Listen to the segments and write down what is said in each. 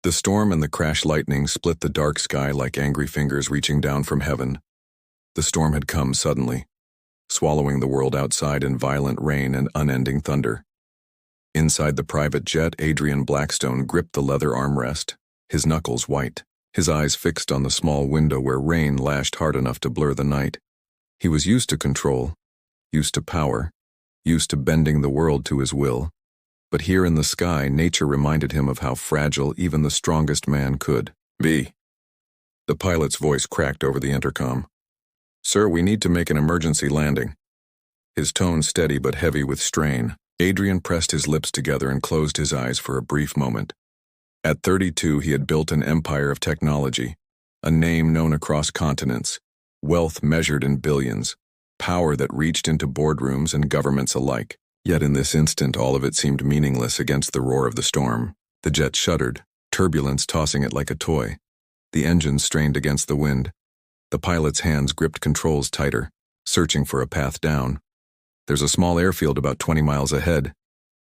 The storm and the crash lightning split the dark sky like angry fingers reaching down from heaven. The storm had come suddenly, swallowing the world outside in violent rain and unending thunder. Inside the private jet, Adrian Blackstone gripped the leather armrest, his knuckles white, his eyes fixed on the small window where rain lashed hard enough to blur the night. He was used to control, used to power, used to bending the world to his will. But here in the sky, nature reminded him of how fragile even the strongest man could be. The pilot's voice cracked over the intercom. "Sir, we need to make an emergency landing." His tone steady but heavy with strain. Adrian pressed his lips together and closed his eyes for a brief moment. At 32, he had built an empire of technology, a name known across continents, wealth measured in billions, power that reached into boardrooms and governments alike. Yet in this instant, all of it seemed meaningless against the roar of the storm. The jet shuddered, turbulence tossing it like a toy. The engines strained against the wind. The pilot's hands gripped controls tighter, searching for a path down. "There's a small airfield about 20 miles ahead,"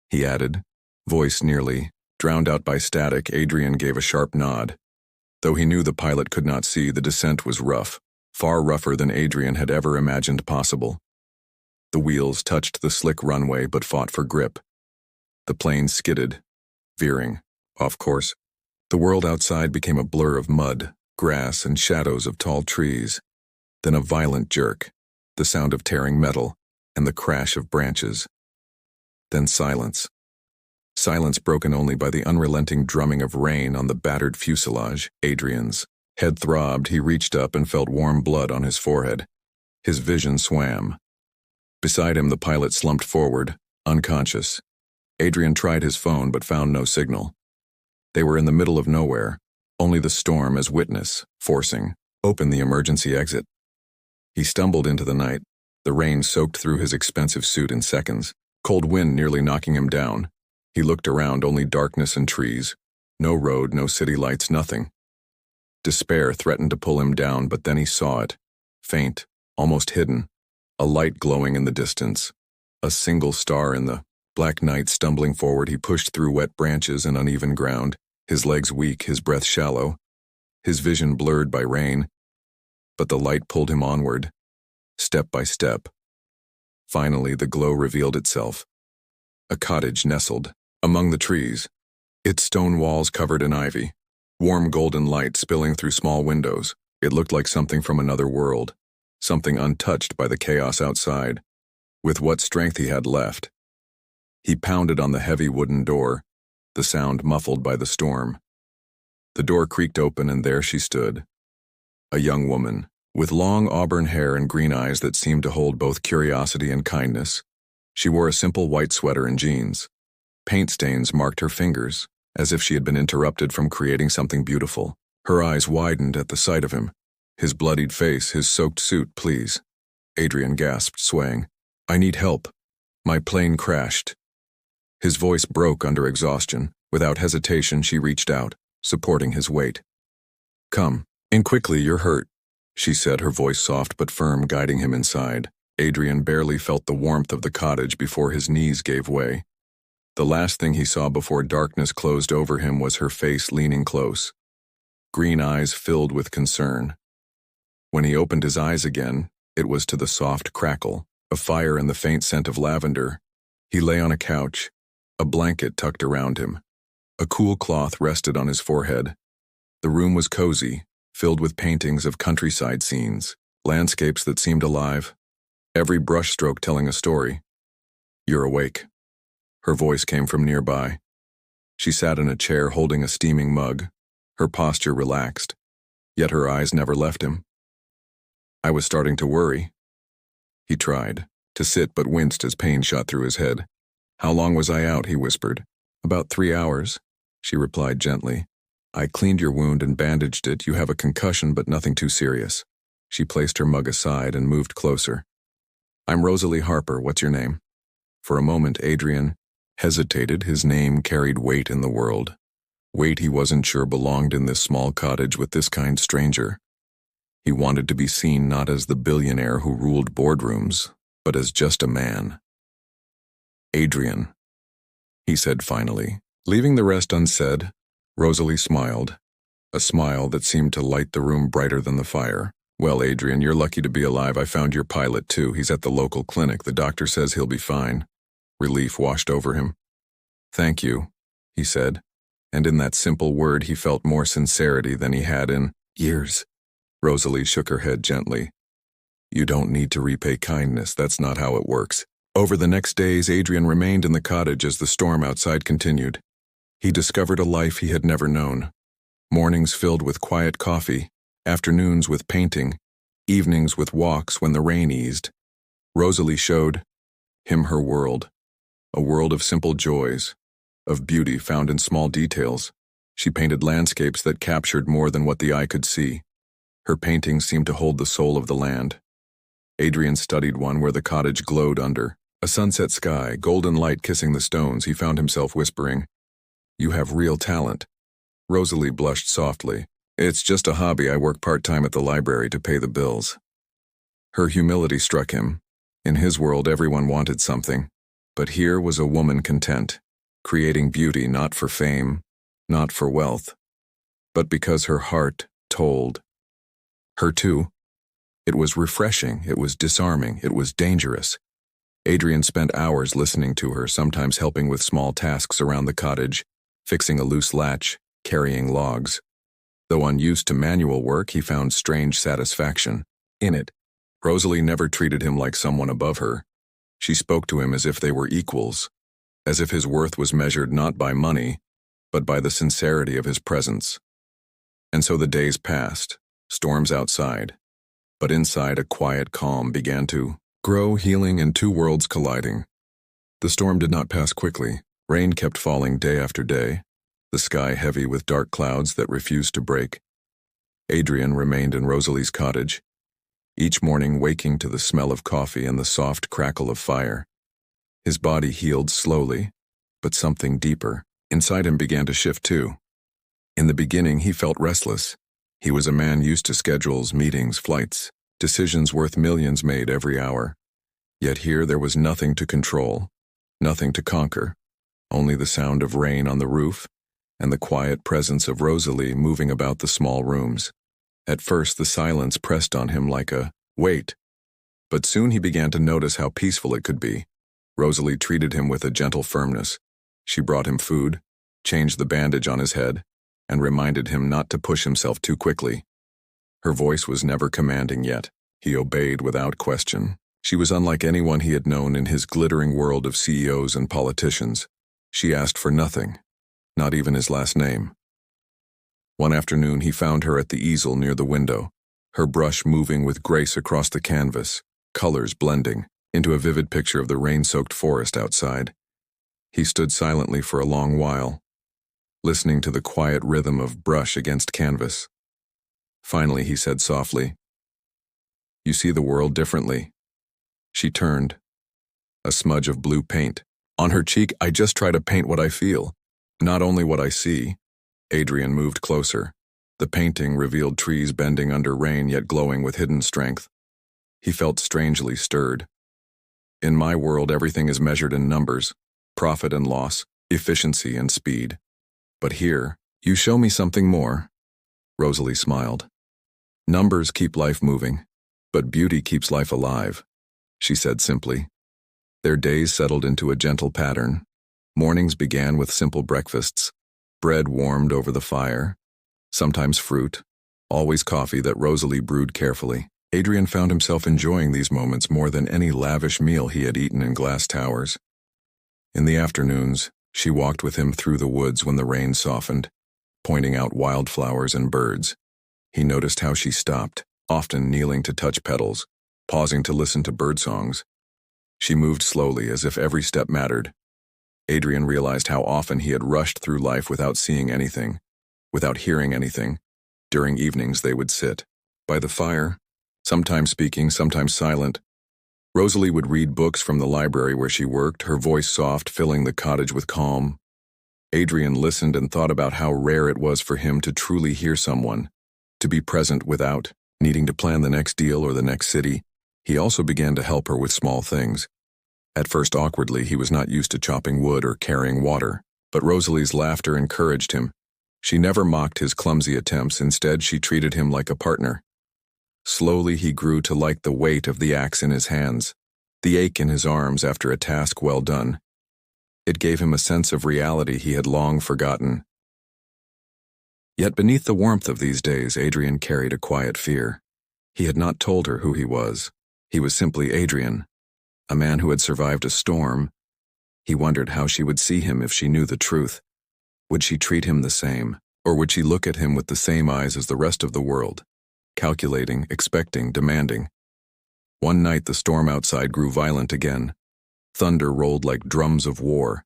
he added, voice nearly drowned out by static. Adrian gave a sharp nod. Though he knew the pilot could not see, the descent was rough, far rougher than Adrian had ever imagined possible. The wheels touched the slick runway but fought for grip. The plane skidded, veering, off course. The world outside became a blur of mud, grass, and shadows of tall trees. Then a violent jerk, the sound of tearing metal, and the crash of branches. Then silence. Silence broken only by the unrelenting drumming of rain on the battered fuselage. Adrian's head throbbed. He reached up and felt warm blood on his forehead. His vision swam. Beside him, the pilot slumped forward, unconscious. Adrian tried his phone but found no signal. They were in the middle of nowhere, only the storm as witness, forcing open the emergency exit. He stumbled into the night. The rain soaked through his expensive suit in seconds, cold wind nearly knocking him down. He looked around, only darkness and trees. No road, no city lights, nothing. Despair threatened to pull him down, but then he saw it, faint, almost hidden. A light glowing in the distance. A single star in the black night. Stumbling forward, he pushed through wet branches and uneven ground, his legs weak, his breath shallow, his vision blurred by rain. But the light pulled him onward, step by step. Finally, the glow revealed itself. A cottage nestled among the trees, its stone walls covered in ivy, warm golden light spilling through small windows. It looked like something from another world. Something untouched by the chaos outside. With what strength he had left, he pounded on the heavy wooden door, the sound muffled by the storm. The door creaked open, and there she stood. A young woman, with long auburn hair and green eyes that seemed to hold both curiosity and kindness. She wore a simple white sweater and jeans. Paint stains marked her fingers, as if she had been interrupted from creating something beautiful. Her eyes widened at the sight of him. His bloodied face, his soaked suit. "Please," Adrian gasped, swaying. "I need help. My plane crashed." His voice broke under exhaustion. Without hesitation, she reached out, supporting his weight. "Come in quickly, you're hurt," she said, her voice soft but firm, guiding him inside. Adrian barely felt the warmth of the cottage before his knees gave way. The last thing he saw before darkness closed over him was her face leaning close, green eyes filled with concern. When he opened his eyes again, it was to the soft crackle of fire and the faint scent of lavender. He lay on a couch, a blanket tucked around him. A cool cloth rested on his forehead. The room was cozy, filled with paintings of countryside scenes, landscapes that seemed alive, every brushstroke telling a story. "You're awake." Her voice came from nearby. She sat in a chair holding a steaming mug, her posture relaxed, yet her eyes never left him. "I was starting to worry." He tried to sit but winced as pain shot through his head. "How long was I out?" he whispered. "About 3 hours," she replied gently. "I cleaned your wound and bandaged it. You have a concussion, but nothing too serious." She placed her mug aside and moved closer. "I'm Rosalie Harper. What's your name?" For a moment, Adrian hesitated. His name carried weight in the world. Weight he wasn't sure belonged in this small cottage with this kind stranger. He wanted to be seen not as the billionaire who ruled boardrooms, but as just a man. "Adrian," he said finally, leaving the rest unsaid. Rosalie smiled, a smile that seemed to light the room brighter than the fire. Well, Adrian, you're lucky to be alive. I found your pilot, too. He's at the local clinic. The doctor says he'll be fine. Relief washed over him. Thank you, he said, and in that simple word he felt more sincerity than he had in years. Rosalie shook her head gently. You don't need to repay kindness. That's not how it works. Over the next days, Adrian remained in the cottage as the storm outside continued. He discovered a life he had never known. Mornings filled with quiet coffee, afternoons with painting, evenings with walks when the rain eased. Rosalie showed him her world, a world of simple joys, of beauty found in small details. She painted landscapes that captured more than what the eye could see. Her paintings seemed to hold the soul of the land. Adrian studied one where the cottage glowed under. A sunset sky, golden light kissing the stones. He found himself whispering, "You have real talent." Rosalie blushed softly. "It's just a hobby. I work part-time at the library to pay the bills." Her humility struck him. In his world, everyone wanted something. But here was a woman content, creating beauty not for fame, not for wealth, but because her heart told. Her too. It was refreshing, it was disarming, it was dangerous. Adrian spent hours listening to her, sometimes helping with small tasks around the cottage, fixing a loose latch, carrying logs. Though unused to manual work, he found strange satisfaction in it. Rosalie never treated him like someone above her. She spoke to him as if they were equals, as if his worth was measured not by money, but by the sincerity of his presence. And so the days passed, storms outside, but inside a quiet calm began to grow, healing, and two worlds colliding. The storm did not pass quickly. Rain kept falling day after day, the sky heavy with dark clouds that refused to break. Adrian remained in Rosalie's cottage, each morning waking to the smell of coffee and the soft crackle of fire. His body healed slowly, but something deeper inside him began to shift too. In the beginning, he felt restless. He was a man used to schedules, meetings, flights, decisions worth millions made every hour. Yet here there was nothing to control, nothing to conquer, only the sound of rain on the roof and the quiet presence of Rosalie moving about the small rooms. At first the silence pressed on him like a weight, but soon he began to notice how peaceful it could be. Rosalie treated him with a gentle firmness. She brought him food, changed the bandage on his head, and reminded him not to push himself too quickly. Her voice was never commanding yet. He obeyed without question. She was unlike anyone he had known in his glittering world of CEOs and politicians. She asked for nothing, not even his last name. One afternoon he found her at the easel near the window, her brush moving with grace across the canvas, colors blending into a vivid picture of the rain-soaked forest outside. He stood silently for a long while, listening to the quiet rhythm of brush against canvas. Finally, he said softly, "You see the world differently." She turned, a smudge of blue paint on her cheek. "I just try to paint what I feel, not only what I see." Adrian moved closer. The painting revealed trees bending under rain yet glowing with hidden strength. He felt strangely stirred. "In my world, everything is measured in numbers, profit and loss, efficiency and speed. But here, you show me something more." Rosalie smiled. "Numbers keep life moving, but beauty keeps life alive," she said simply. Their days settled into a gentle pattern. Mornings began with simple breakfasts, bread warmed over the fire, sometimes fruit, always coffee that Rosalie brewed carefully. Adrian found himself enjoying these moments more than any lavish meal he had eaten in glass towers. In the afternoons, she walked with him through the woods when the rain softened, pointing out wildflowers and birds. He noticed how she stopped, often kneeling to touch petals, pausing to listen to birdsongs. She moved slowly, as if every step mattered. Adrian realized how often he had rushed through life without seeing anything, without hearing anything. During evenings they would sit by the fire, sometimes speaking, sometimes silent. Rosalie would read books from the library where she worked, her voice soft, filling the cottage with calm. Adrian listened and thought about how rare it was for him to truly hear someone, to be present without needing to plan the next deal or the next city. He also began to help her with small things. At first awkwardly, he was not used to chopping wood or carrying water, but Rosalie's laughter encouraged him. She never mocked his clumsy attempts. Instead, she treated him like a partner. Slowly, he grew to like the weight of the axe in his hands, the ache in his arms after a task well done. It gave him a sense of reality he had long forgotten. Yet beneath the warmth of these days, Adrian carried a quiet fear. He had not told her who he was. He was simply Adrian, a man who had survived a storm. He wondered how she would see him if she knew the truth. Would she treat him the same, or would she look at him with the same eyes as the rest of the world, calculating, expecting, demanding? One night the storm outside grew violent again. Thunder rolled like drums of war.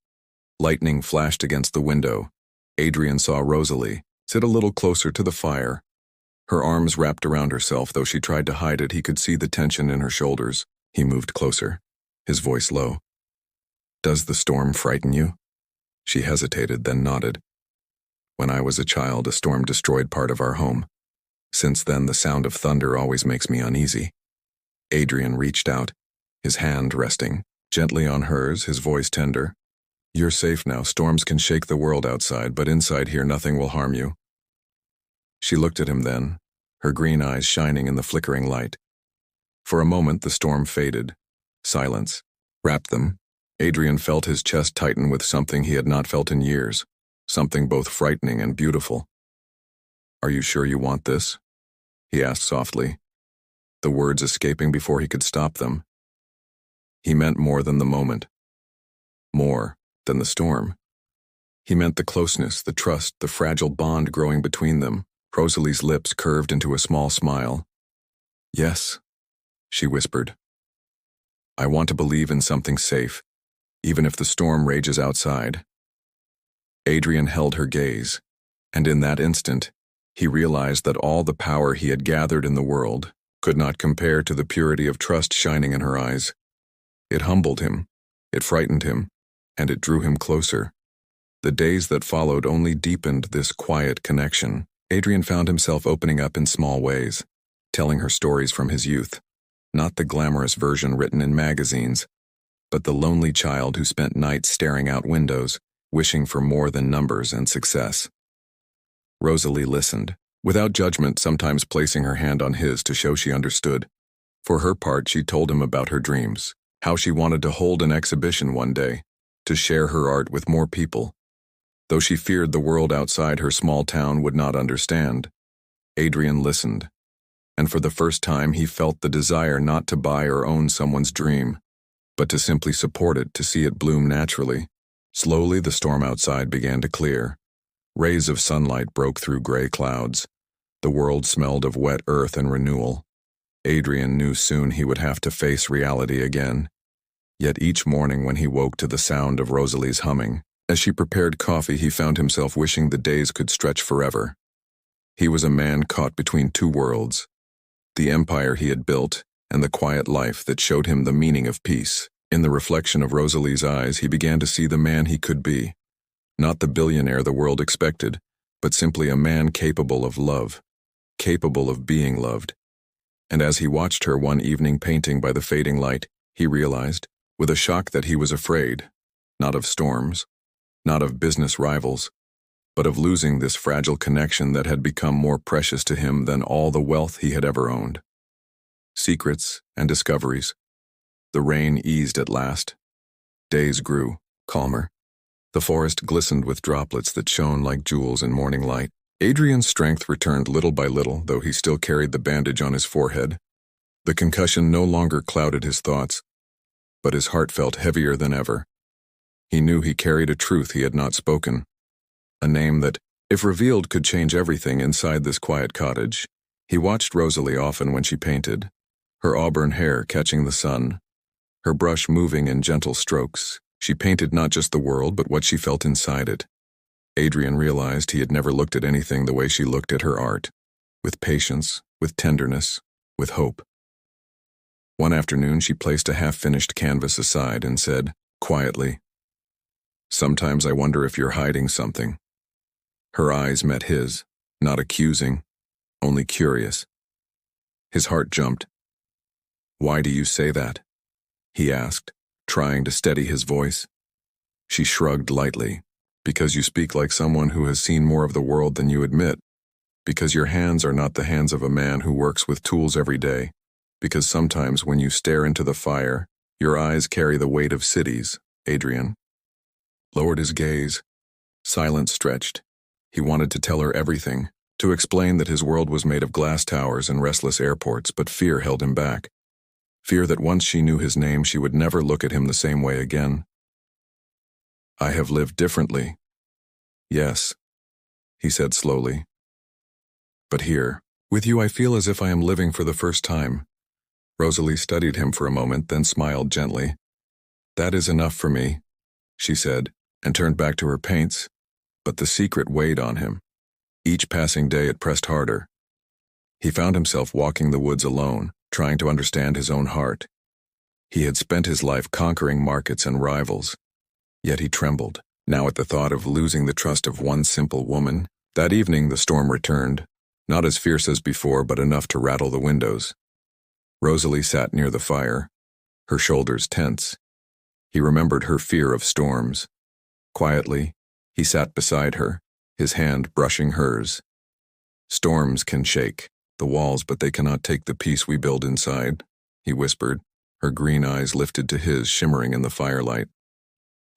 Lightning flashed against the window. Adrian saw Rosalie sit a little closer to the fire. Her arms wrapped around herself. Though she tried to hide it, he could see the tension in her shoulders. He moved closer, his voice low. "Does the storm frighten you?" She hesitated, then nodded. "When I was a child, a storm destroyed part of our home. Since then, the sound of thunder always makes me uneasy." Adrian reached out, his hand resting gently on hers, his voice tender. "You're safe now. Storms can shake the world outside, but inside here nothing will harm you." She looked at him then, her green eyes shining in the flickering light. For a moment, the storm faded. Silence wrapped them. Adrian felt his chest tighten with something he had not felt in years, something both frightening and beautiful. "Are you sure you want this?" he asked softly, the words escaping before he could stop them. He meant more than the moment. More than the storm. He meant the closeness, the trust, the fragile bond growing between them. Rosalie's lips curved into a small smile. "Yes," she whispered. "I want to believe in something safe, even if the storm rages outside." Adrian held her gaze, and in that instant, he realized that all the power he had gathered in the world could not compare to the purity of trust shining in her eyes. It humbled him, it frightened him, and it drew him closer. The days that followed only deepened this quiet connection. Adrian found himself opening up in small ways, telling her stories from his youth, not the glamorous version written in magazines, but the lonely child who spent nights staring out windows, wishing for more than numbers and success. Rosalie listened, without judgment, sometimes placing her hand on his to show she understood. For her part, she told him about her dreams, how she wanted to hold an exhibition one day, to share her art with more people. Though she feared the world outside her small town would not understand, Adrian listened, and for the first time he felt the desire not to buy or own someone's dream, but to simply support it, to see it bloom naturally. Slowly the storm outside began to clear. Rays of sunlight broke through gray clouds. The world smelled of wet earth and renewal. Adrian knew soon he would have to face reality again. Yet each morning when he woke to the sound of Rosalie's humming, as she prepared coffee, he found himself wishing the days could stretch forever. He was a man caught between two worlds, the empire he had built and the quiet life that showed him the meaning of peace. In the reflection of Rosalie's eyes, he began to see the man he could be. Not the billionaire the world expected, but simply a man capable of love, capable of being loved. And as he watched her one evening painting by the fading light, he realized, with a shock, that he was afraid, not of storms, not of business rivals, but of losing this fragile connection that had become more precious to him than all the wealth he had ever owned. Secrets and discoveries. The rain eased at last. Days grew calmer. The forest glistened with droplets that shone like jewels in morning light. Adrian's strength returned little by little, though he still carried the bandage on his forehead. The concussion no longer clouded his thoughts, but his heart felt heavier than ever. He knew he carried a truth he had not spoken, a name that, if revealed, could change everything inside this quiet cottage. He watched Rosalie often when she painted, her auburn hair catching the sun, her brush moving in gentle strokes. She painted not just the world, but what she felt inside it. Adrian realized he had never looked at anything the way she looked at her art, with patience, with tenderness, with hope. One afternoon she placed a half-finished canvas aside and said, quietly, "Sometimes I wonder if you're hiding something." Her eyes met his, not accusing, only curious. His heart jumped. "Why do you say that?" he asked, trying to steady his voice. She shrugged lightly. Because you speak like someone who has seen more of the world than you admit. Because your hands are not the hands of a man who works with tools every day. Because sometimes when you stare into the fire, your eyes carry the weight of cities, Adrian. Lowered his gaze. Silence stretched. He wanted to tell her everything, to explain that his world was made of glass towers and restless airports, but fear held him back. Fear that once she knew his name, she would never look at him the same way again. I have lived differently. Yes, he said slowly. But here, with you, I feel as if I am living for the first time. Rosalie studied him for a moment, then smiled gently. That is enough for me, she said, and turned back to her paints. But the secret weighed on him. Each passing day it pressed harder. He found himself walking the woods alone, trying to understand his own heart. He had spent his life conquering markets and rivals. Yet he trembled, now at the thought of losing the trust of one simple woman. That evening the storm returned, not as fierce as before, but enough to rattle the windows. Rosalie sat near the fire, her shoulders tense. He remembered her fear of storms. Quietly, he sat beside her, his hand brushing hers. Storms can shake the walls, but they cannot take the peace we build inside, he whispered, her green eyes lifted to his, shimmering in the firelight.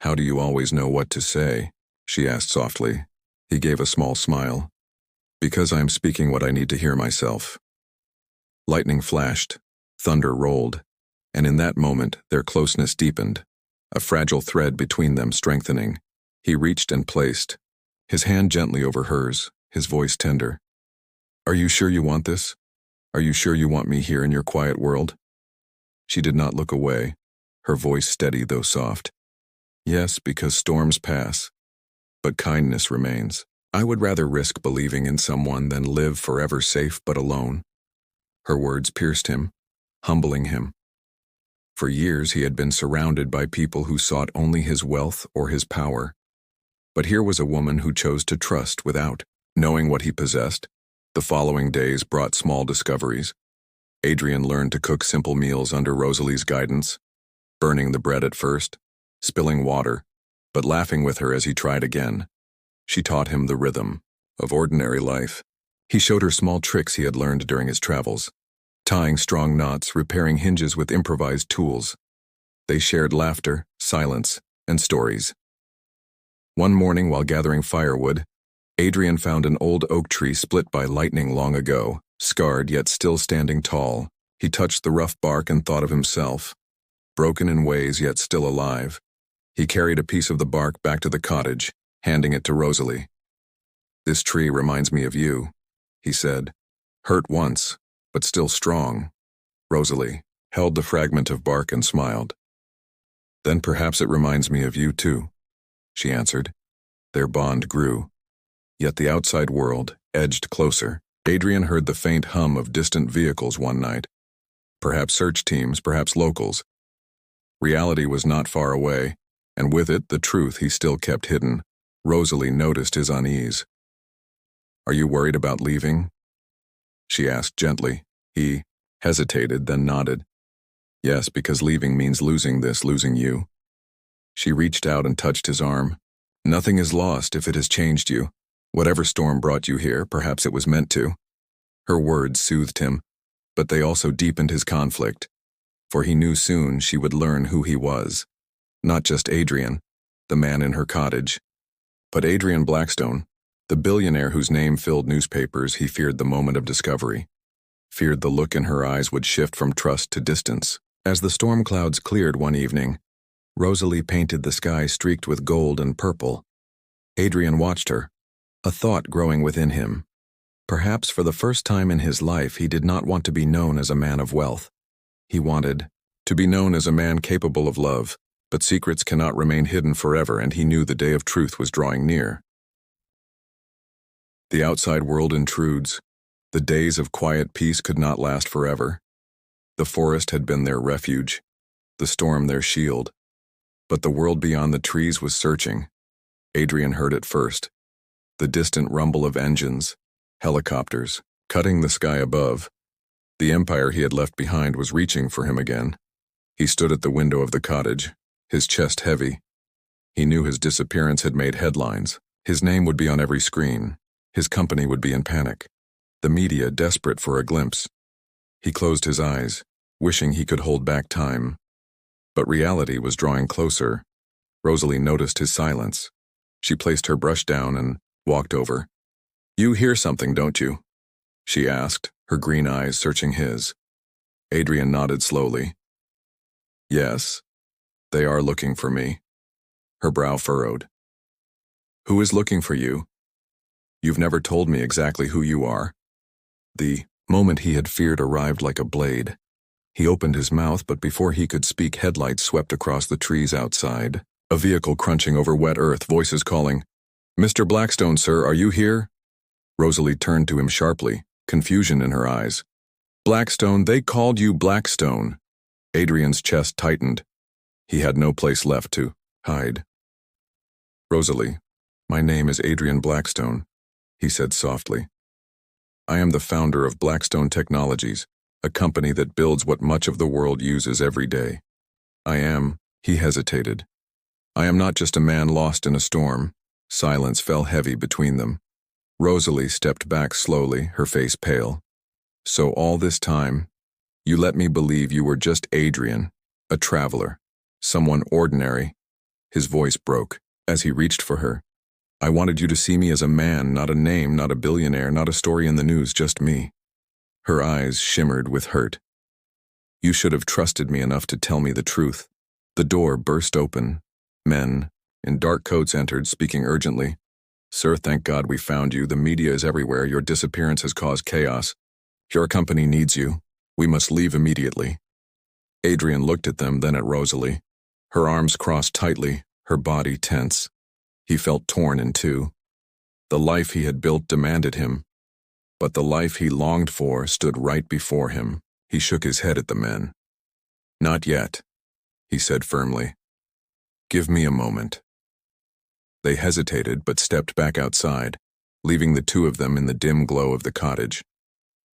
How do you always know what to say? She asked softly. He gave a small smile. Because I am speaking what I need to hear myself. Lightning flashed, thunder rolled, and in that moment their closeness deepened, a fragile thread between them strengthening. He reached and placed, his hand gently over hers, his voice tender. Are you sure you want this? Are you sure you want me here in your quiet world? She did not look away, her voice steady though soft. Yes, because storms pass, but kindness remains. I would rather risk believing in someone than live forever safe but alone. Her words pierced him, humbling him. For years he had been surrounded by people who sought only his wealth or his power. But here was a woman who chose to trust without knowing what he possessed. The following days brought small discoveries. Adrian learned to cook simple meals under Rosalie's guidance, burning the bread at first, spilling water, but laughing with her as he tried again. She taught him the rhythm of ordinary life. He showed her small tricks he had learned during his travels, tying strong knots, repairing hinges with improvised tools. They shared laughter, silence, and stories. One morning while gathering firewood, Adrian found an old oak tree split by lightning long ago, scarred yet still standing tall. He touched the rough bark and thought of himself, broken in ways yet still alive. He carried a piece of the bark back to the cottage, handing it to Rosalie. This tree reminds me of you, he said. Hurt once, but still strong. Rosalie held the fragment of bark and smiled. Then perhaps it reminds me of you too, she answered. Their bond grew. Yet the outside world edged closer. Adrian heard the faint hum of distant vehicles one night. Perhaps search teams, perhaps locals. Reality was not far away, and with it the truth he still kept hidden. Rosalie noticed his unease. Are you worried about leaving? She asked gently. He hesitated, then nodded. Yes, because leaving means losing this, losing you. She reached out and touched his arm. Nothing is lost if it has changed you. Whatever storm brought you here, perhaps it was meant to. Her words soothed him, but they also deepened his conflict, for he knew soon she would learn who he was. Not just Adrian, the man in her cottage, but Adrian Blackstone, the billionaire whose name filled newspapers. He feared the moment of discovery, feared the look in her eyes would shift from trust to distance. As the storm clouds cleared one evening, Rosalie painted the sky streaked with gold and purple. Adrian watched her, a thought growing within him. Perhaps for the first time in his life he did not want to be known as a man of wealth. He wanted to be known as a man capable of love, but secrets cannot remain hidden forever, and he knew the day of truth was drawing near. The outside world intrudes. The days of quiet peace could not last forever. The forest had been their refuge, the storm their shield. But the world beyond the trees was searching. Adrian heard it first. The distant rumble of engines, helicopters, cutting the sky above. The empire he had left behind was reaching for him again. He stood at the window of the cottage, his chest heavy. He knew his disappearance had made headlines. His name would be on every screen. His company would be in panic. The media desperate for a glimpse. He closed his eyes, wishing he could hold back time. But reality was drawing closer. Rosalie noticed his silence. She placed her brush down and walked over. "You hear something, don't you?" she asked, her green eyes searching his. Adrian nodded slowly. "Yes, they are looking for me." Her brow furrowed. "Who is looking for you? You've never told me exactly who you are." The moment he had feared arrived like a blade. He opened his mouth, but before he could speak, headlights swept across the trees outside. A vehicle crunching over wet earth, voices calling, "Mr. Blackstone, sir, are you here?" Rosalie turned to him sharply, confusion in her eyes. "Blackstone, they called you Blackstone." Adrian's chest tightened. He had no place left to hide. "Rosalie, my name is Adrian Blackstone," he said softly. "I am the founder of Blackstone Technologies, a company that builds what much of the world uses every day. He hesitated. "I am not just a man lost in a storm." Silence fell heavy between them. Rosalie stepped back slowly, her face pale. "So all this time, you let me believe you were just Adrian, a traveler, someone ordinary." His voice broke as he reached for her. "I wanted you to see me as a man, not a name, not a billionaire, not a story in the news, just me." Her eyes shimmered with hurt. "You should have trusted me enough to tell me the truth." The door burst open. Men in dark coats entered, speaking urgently. "Sir, thank God we found you. The media is everywhere. Your disappearance has caused chaos. Your company needs you. We must leave immediately." Adrian looked at them, then at Rosalie. Her arms crossed tightly, her body tense. He felt torn in two. The life he had built demanded him, but the life he longed for stood right before him. He shook his head at the men. "Not yet," he said firmly. "Give me a moment." They hesitated but stepped back outside, leaving the two of them in the dim glow of the cottage.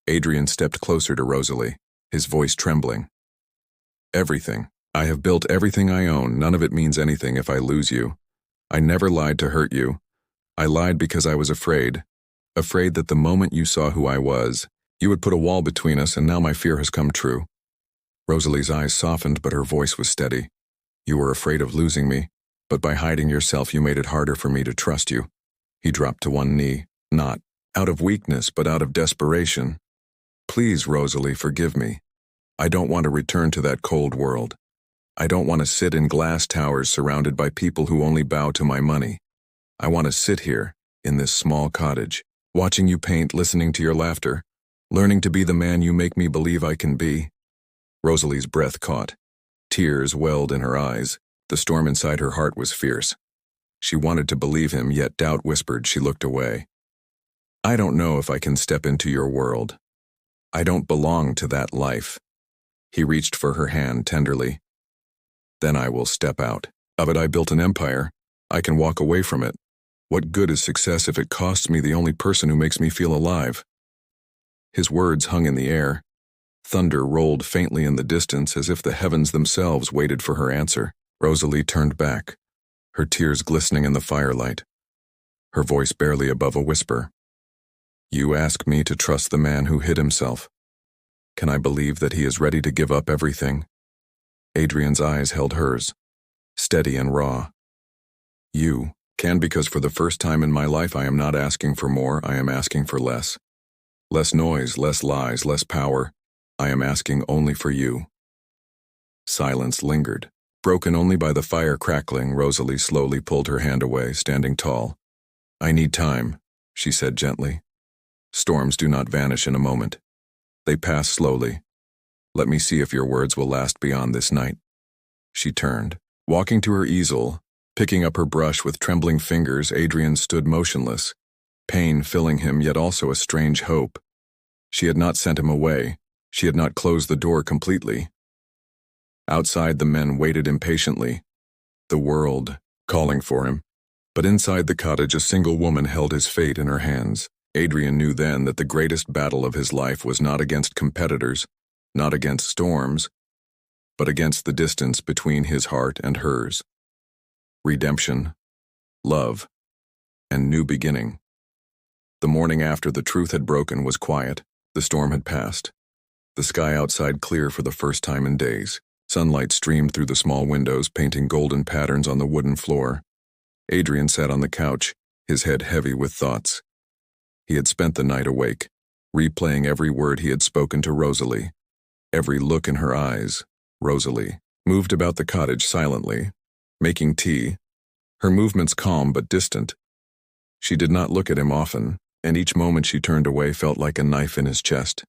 Adrian stepped closer to Rosalie, his voice trembling. "Everything. I have built everything I own. None of it means anything if I lose you. I never lied to hurt you. I lied because I was afraid that the moment you saw who I was, you would put a wall between us, and now my fear has come true." Rosalie's eyes softened, but her voice was steady. "You were afraid of losing me, but by hiding yourself you made it harder for me to trust you." He dropped to one knee, not out of weakness but out of desperation. "Please, Rosalie, forgive me. I don't want to return to that cold world. I don't want to sit in glass towers surrounded by people who only bow to my money. I want to sit here, in this small cottage, watching you paint, listening to your laughter, learning to be the man you make me believe I can be." Rosalie's breath caught. Tears welled in her eyes. The storm inside her heart was fierce. She wanted to believe him, yet doubt whispered. She looked away. "I don't know if I can step into your world. I don't belong to that life." He reached for her hand tenderly. "Then I will step out. Of it I built an empire. I can walk away from it. What good is success if it costs me the only person who makes me feel alive?" His words hung in the air. Thunder rolled faintly in the distance, as if the heavens themselves waited for her answer. Rosalie turned back, her tears glistening in the firelight, her voice barely above a whisper. "You ask me to trust the man who hid himself. Can I believe that he is ready to give up everything?" Adrian's eyes held hers, steady and raw. "You can, because for the first time in my life I am not asking for more, I am asking for less. Less noise, less lies, less power. I am asking only for you." Silence lingered. Broken only by the fire crackling, Rosalie slowly pulled her hand away, standing tall. "I need time," she said gently. "Storms do not vanish in a moment. They pass slowly. Let me see if your words will last beyond this night." She turned. Walking to her easel, picking up her brush with trembling fingers, Adrian stood motionless, pain filling him, yet also a strange hope. She had not sent him away. She had not closed the door completely. Outside, the men waited impatiently, the world calling for him. But inside the cottage, a single woman held his fate in her hands. Adrian knew then that the greatest battle of his life was not against competitors, not against storms, but against the distance between his heart and hers. redemption, love, and new beginning. The morning after the truth had broken was quiet. The storm had passed. The sky outside clear for the first time in days. Sunlight streamed through the small windows, painting golden patterns on the wooden floor. Adrian sat on the couch, his head heavy with thoughts. He had spent the night awake, replaying every word he had spoken to Rosalie. Every look in her eyes. Rosalie moved about the cottage silently, making tea, her movements calm but distant. She did not look at him often, and each moment she turned away felt like a knife in his chest.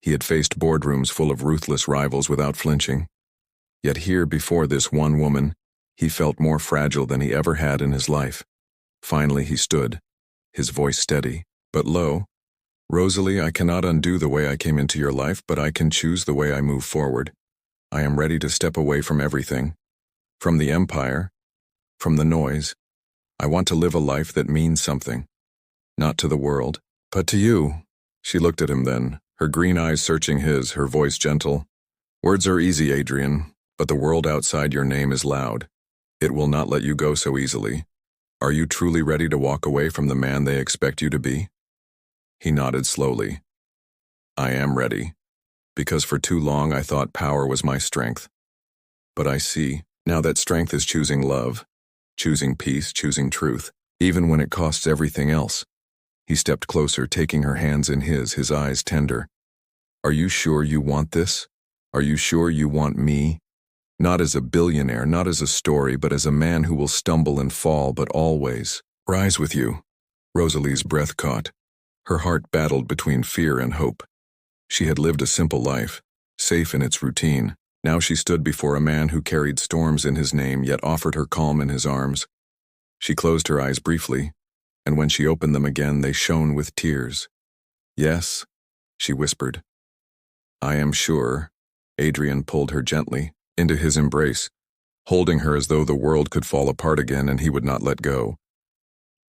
He had faced boardrooms full of ruthless rivals without flinching. Yet here, before this one woman, he felt more fragile than he ever had in his life. Finally he stood, his voice steady, but low. "Rosalie, I cannot undo the way I came into your life, but I can choose the way I move forward. I am ready to step away from everything. From the empire, from the noise. I want to live a life that means something. Not to the world, but to you." She looked at him then, her green eyes searching his, her voice gentle. "Words are easy, Adrian, but the world outside your name is loud. It will not let you go so easily. Are you truly ready to walk away from the man they expect you to be?" He nodded slowly. "I am ready, because for too long I thought power was my strength. But I see, now that strength is choosing love, choosing peace, choosing truth, even when it costs everything else." He stepped closer, taking her hands in his eyes tender. "Are you sure you want this? Are you sure you want me? Not as a billionaire, not as a story, but as a man who will stumble and fall, but always rise with you." Rosalie's breath caught. Her heart battled between fear and hope. She had lived a simple life, safe in its routine. Now she stood before a man who carried storms in his name, yet offered her calm in his arms. She closed her eyes briefly, and when she opened them again, they shone with tears. "Yes," she whispered. "I am sure." Adrian pulled her gently into his embrace, holding her as though the world could fall apart again and he would not let go.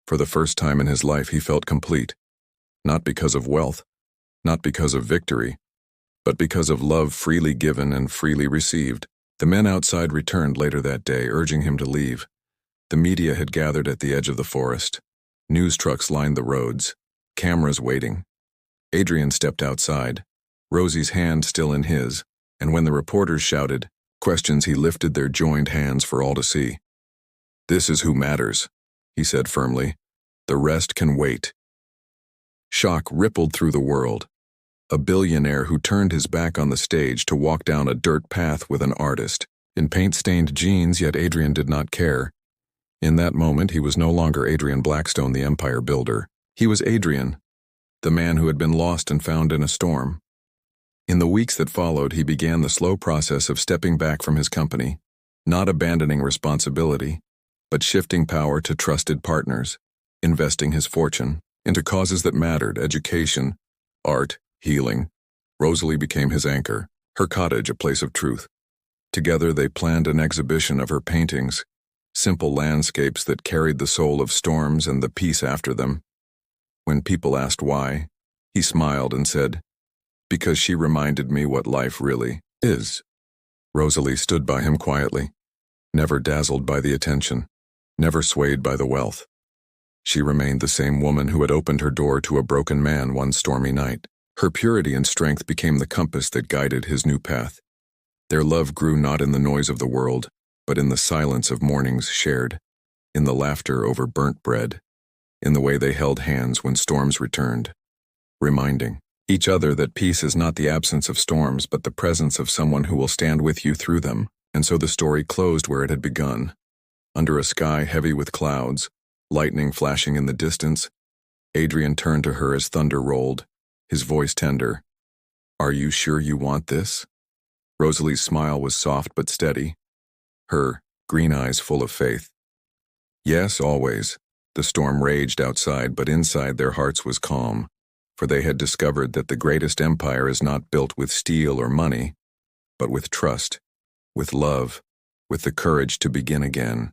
For the first time in his life, he felt complete. Not because of wealth, not because of victory, but because of love freely given and freely received. The men outside returned later that day, urging him to leave. The media had gathered at the edge of the forest. News trucks lined the roads, cameras waiting. Adrian stepped outside, Rosie's hand still in his, and when the reporters shouted questions, he lifted their joined hands for all to see. "This is who matters," he said firmly. "The rest can wait." Shock rippled through the world. A billionaire who turned his back on the stage to walk down a dirt path with an artist, in paint-stained jeans, yet Adrian did not care. In that moment, he was no longer Adrian Blackstone, the empire builder. He was Adrian, the man who had been lost and found in a storm. In the weeks that followed, he began the slow process of stepping back from his company, not abandoning responsibility, but shifting power to trusted partners, investing his fortune into causes that mattered: education, art, healing. Rosalie became his anchor, her cottage a place of truth. Together they planned an exhibition of her paintings, simple landscapes that carried the soul of storms and the peace after them. When people asked why, he smiled and said, "Because she reminded me what life really is." Rosalie stood by him quietly, never dazzled by the attention, never swayed by the wealth. She remained the same woman who had opened her door to a broken man one stormy night. Her purity and strength became the compass that guided his new path. Their love grew not in the noise of the world, but in the silence of mornings shared, in the laughter over burnt bread, in the way they held hands when storms returned, reminding each other that peace is not the absence of storms, but the presence of someone who will stand with you through them. And so the story closed where it had begun. Under a sky heavy with clouds, lightning flashing in the distance, Adrian turned to her as thunder rolled, his voice tender. "Are you sure you want this?" Rosalie's smile was soft but steady, her green eyes full of faith. "Yes, always." The storm raged outside, but inside their hearts was calm, for they had discovered that the greatest empire is not built with steel or money, but with trust, with love, with the courage to begin again.